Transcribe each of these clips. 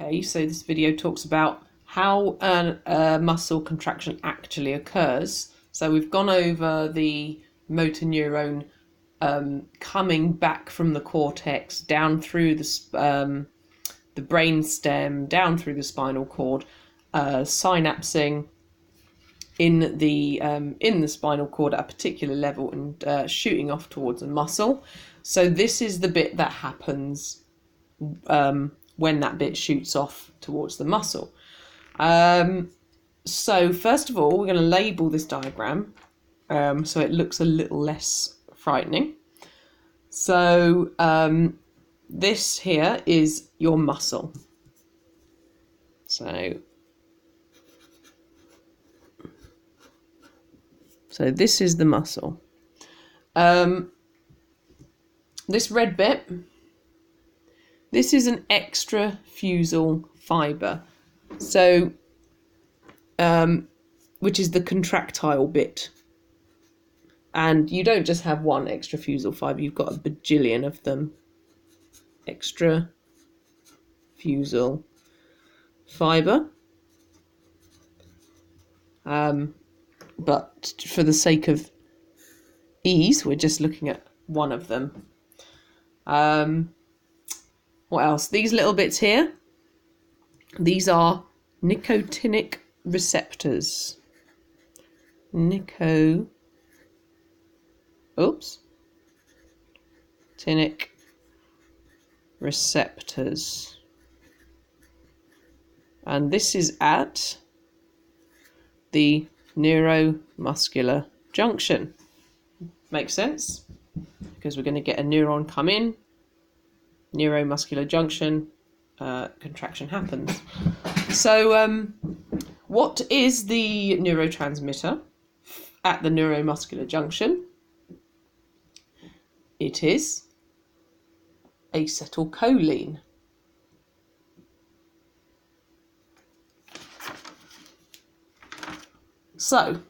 Okay, so this video talks about how a muscle contraction actually occurs. So we've gone over the motor neuron coming back from the cortex down through the brain stem, down through the spinal cord, synapsing in the spinal cord at a particular level and shooting off towards a muscle. So this is the bit that happens when that bit shoots off towards the muscle. So first of all, we're going to label this diagram so it looks a little less frightening. So this here is your muscle. So this is the muscle. This red bit, this is an extrafusal fibre, so which is the contractile bit. And you don't just have one extrafusal fibre, you've got a bajillion of them. Extrafusal fibre. But for the sake of ease, we're just looking at one of them. What else? These little bits here, these are nicotinic receptors. Nicotinic receptors. And this is at the neuromuscular junction. Makes sense? Because we're going to get a neuron come in, neuromuscular junction, contraction happens. So what is the neurotransmitter at the neuromuscular junction? It is acetylcholine. So,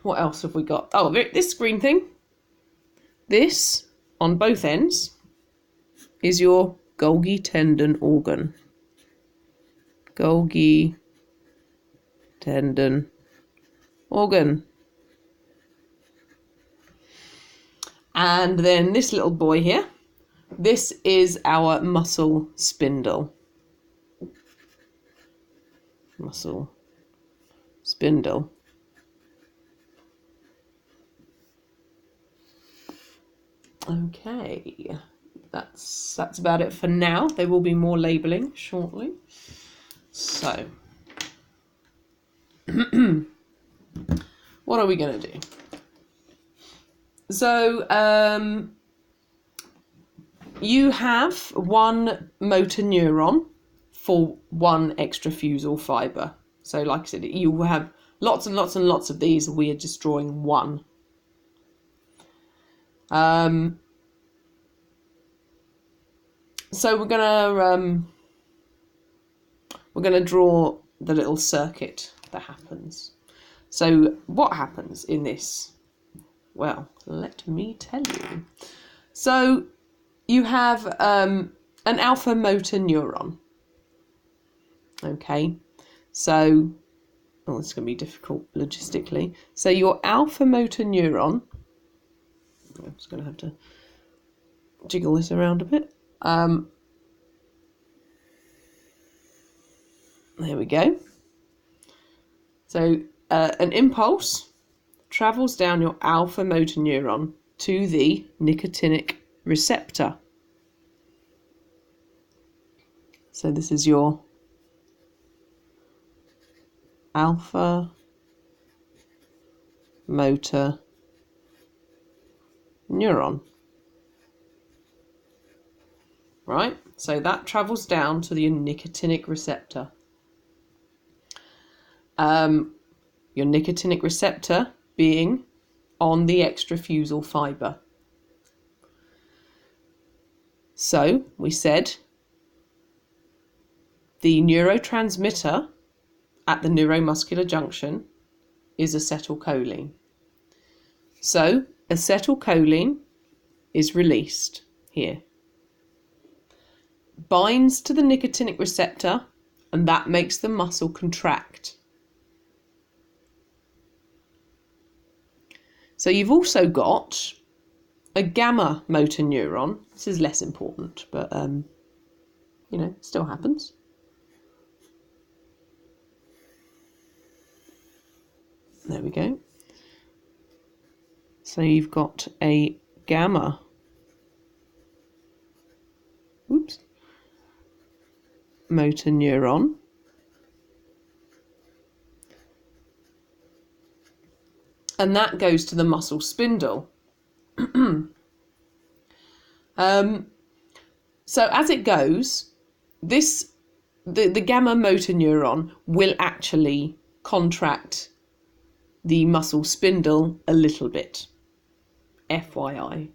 what else have we got? Oh, this green thing. This, on both ends, is your Golgi tendon organ. Golgi tendon organ. And then this little boy here, this is our muscle spindle. Muscle spindle. Okay, that's about it for now. There will be more labelling shortly. So, what are we going to do? So, you have one motor neuron for one extrafusal fibre. So, like I said, you will have lots and lots and lots of these. We are just drawing one. So we're gonna draw the little circuit that happens. So what happens in this? Well, let me tell you. So you have an alpha motor neuron. Okay, so it's going to be difficult logistically. So your alpha motor neuron. I'm just going to have to jiggle this around a bit. There we go. So an impulse travels down your alpha motor neuron to the nicotinic receptor. So this is your alpha motor neuron. Right, so that travels down to the nicotinic receptor. Your nicotinic receptor being on the extrafusal fibre. So we said the neurotransmitter at the neuromuscular junction is acetylcholine. So acetylcholine is released here. binds to the nicotinic receptor, and that makes the muscle contract. So you've also got a gamma motor neuron. This is less important, but still happens. There we go. So you've got a gamma motor neuron. And that goes to the muscle spindle. So as it goes, the gamma motor neuron will actually contract the muscle spindle a little bit. FYI.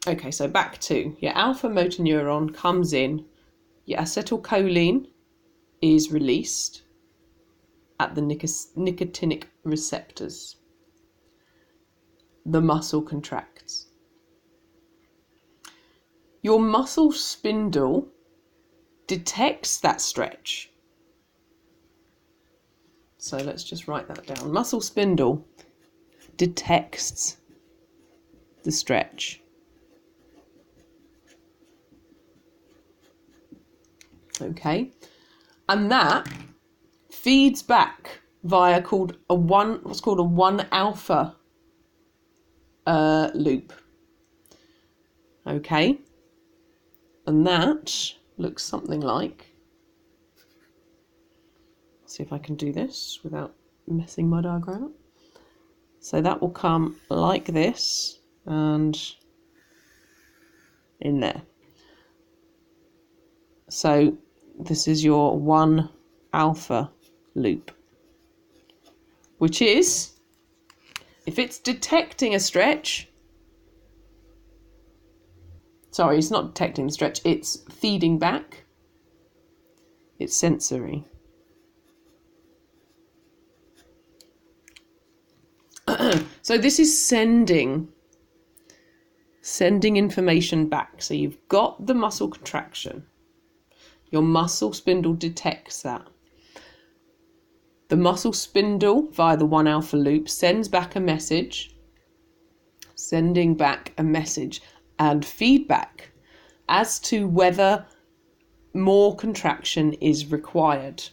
Okay, so back to your alpha motor neuron comes in, your acetylcholine is released at the nicotinic receptors. The muscle contracts. Your muscle spindle detects that stretch. So let's just write that down. Muscle spindle detects the stretch. Okay, and that feeds back via what's called a 1-alpha loop. Okay, and that looks something like, let's see if I can do this without messing my diagram up. So that will come like this and in there. So this is your 1-alpha loop, which is, if it's detecting a stretch, sorry, it's not detecting the stretch, it's feeding back, it's sensory. So this is sending information back. So you've got the muscle contraction. Your muscle spindle detects that. The muscle spindle, via the 1-alpha loop, sends back a message, and feedback as to whether more contraction is required.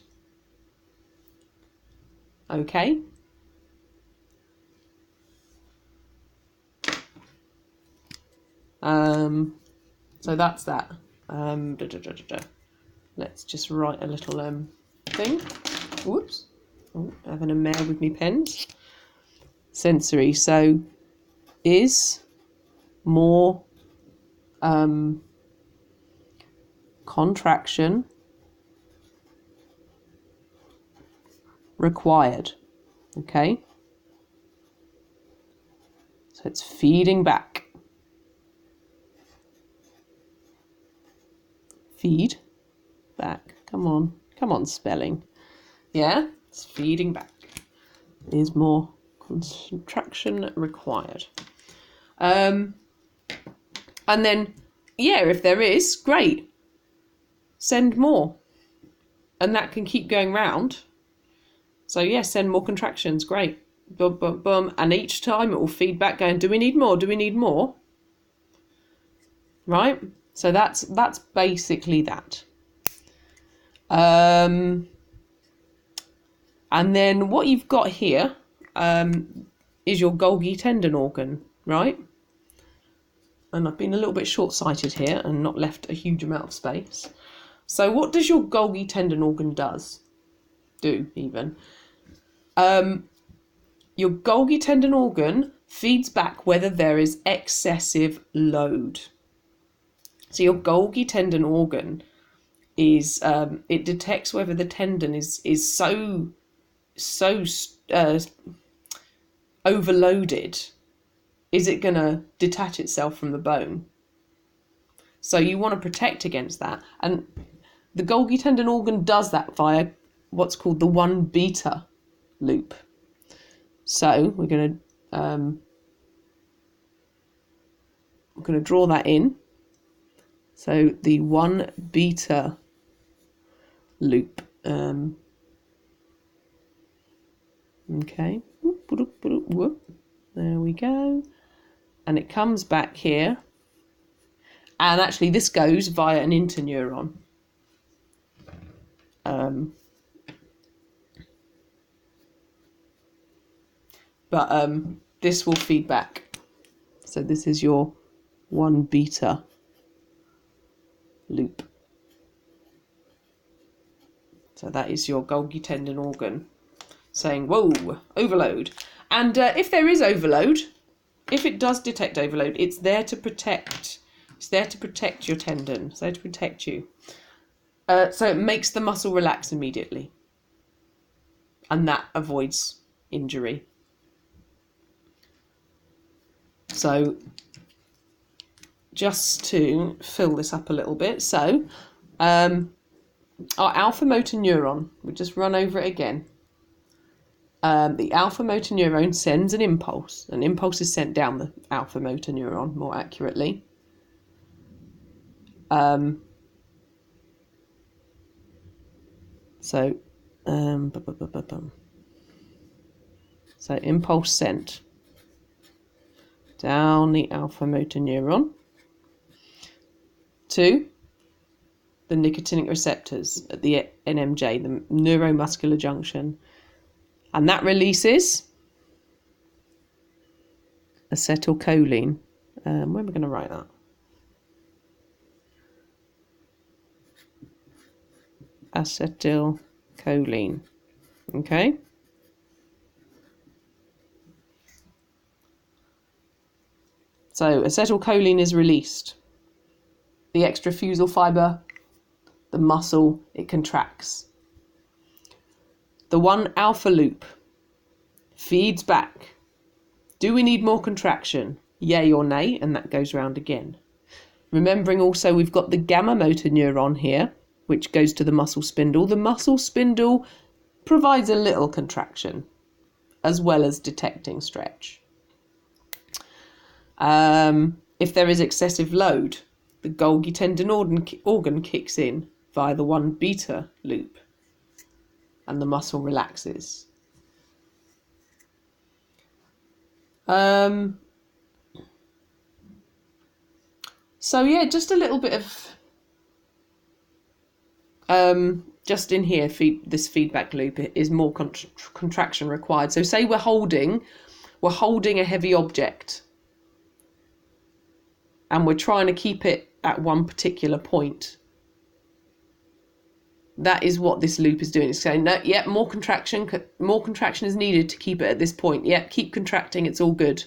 Okay? So that's that. Let's just write a little thing. Whoops. Oh, having a mare with me pens. Sensory. So is more contraction required. Okay? So it's feeding back. Feed back. Come on, spelling. Yeah, it's feeding back. Is more contraction required. And then, yeah, if there is, great. Send more. And that can keep going round. So, yeah, send more contractions. Great. Boom, boom, boom. And each time it will feed back going, do we need more? Do we need more? Right? So that's basically that. And then what you've got here is your Golgi tendon organ, right? And I've been a little bit short-sighted here and not left a huge amount of space. So what does your Golgi tendon organ do? Your Golgi tendon organ feeds back whether there is excessive load. So your Golgi tendon organ is it detects whether the tendon is so overloaded. Is it going to detach itself from the bone? So you want to protect against that, and the Golgi tendon organ does that via what's called the 1-beta loop. So we're going to draw that in. So the 1 beta loop. Okay, there we go. And it comes back here. And actually this goes via an interneuron. But this will feed back. So this is your 1 beta loop. So that is your Golgi tendon organ saying, whoa, overload. And if there is overload, if it does detect overload, it's there to protect. It's there to protect your tendon. It's there to protect you. So it makes the muscle relax immediately. And that avoids injury. So just to fill this up a little bit. So our alpha motor neuron, we just run over it again. The alpha motor neuron sends an impulse. An impulse is sent down the alpha motor neuron, more accurately. So impulse sent down the alpha motor neuron to the nicotinic receptors at the NMJ, the neuromuscular junction. And that releases acetylcholine. Where am I going to write that? Acetylcholine. Okay. So acetylcholine is released. The extrafusal fibre, the muscle, it contracts. The 1 alpha loop feeds back. Do we need more contraction? Yay or nay? And that goes round again. Remembering also we've got the gamma motor neuron here, which goes to the muscle spindle. The muscle spindle provides a little contraction as well as detecting stretch. If there is excessive load, the Golgi tendon organ kicks in via the 1 beta loop and the muscle relaxes. So yeah, just a little bit of just in here, this feedback loop is more contraction required. So say we're holding a heavy object and we're trying to keep it at one particular point. That is what this loop is doing. It's saying, no, yeah, more contraction is needed to keep it at this point. Yeah, keep contracting, it's all good.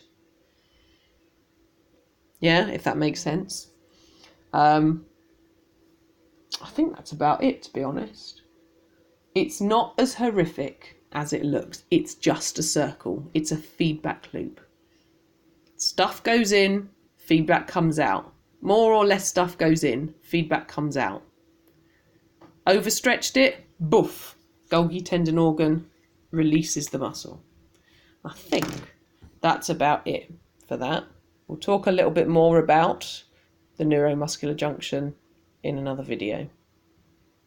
Yeah, if that makes sense. I think that's about it, to be honest. It's not as horrific as it looks. It's just a circle. It's a feedback loop. Stuff goes in, feedback comes out. More or less stuff goes in, feedback comes out. Overstretched it, boof, Golgi tendon organ releases the muscle. I think that's about it for that. We'll talk a little bit more about the neuromuscular junction in another video.